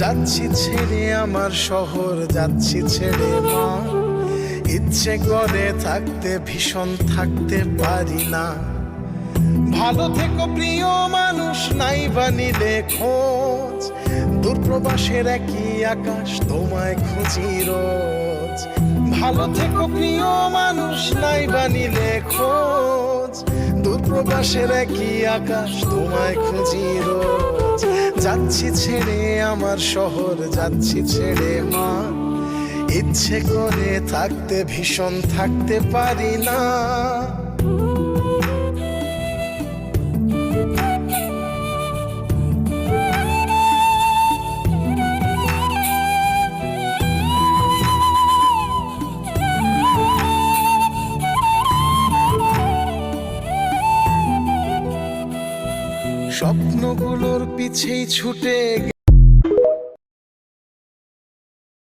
যাচ্ছি ছেড়ে আমার শহর, যাচ্ছি ছেড়ে মা। ইচ্ছে করে থাকতে ভীষণ, থাকতে পারি না। ভালো থেকো প্রিয় মানুষ, নাই বা নিলে খোঁজ। দূরপ্রবাসের একই আকাশ, তোমায় খুঁজি রোজ। ভালো থেকো প্রিয় মানুষ, নাই বা নিলে খোঁজ। দূরপ্রবাসের একই আকাশ, তোমায় খুঁজি রোজ। যাচ্ছি ছেড়ে আমার শহর, যাচ্ছি ছেড়ে মা। ইচ্ছে করে থাকতে ভীষণ, থাকতে পারি না। স্বপ্নগুলোর পিছেই ছুটে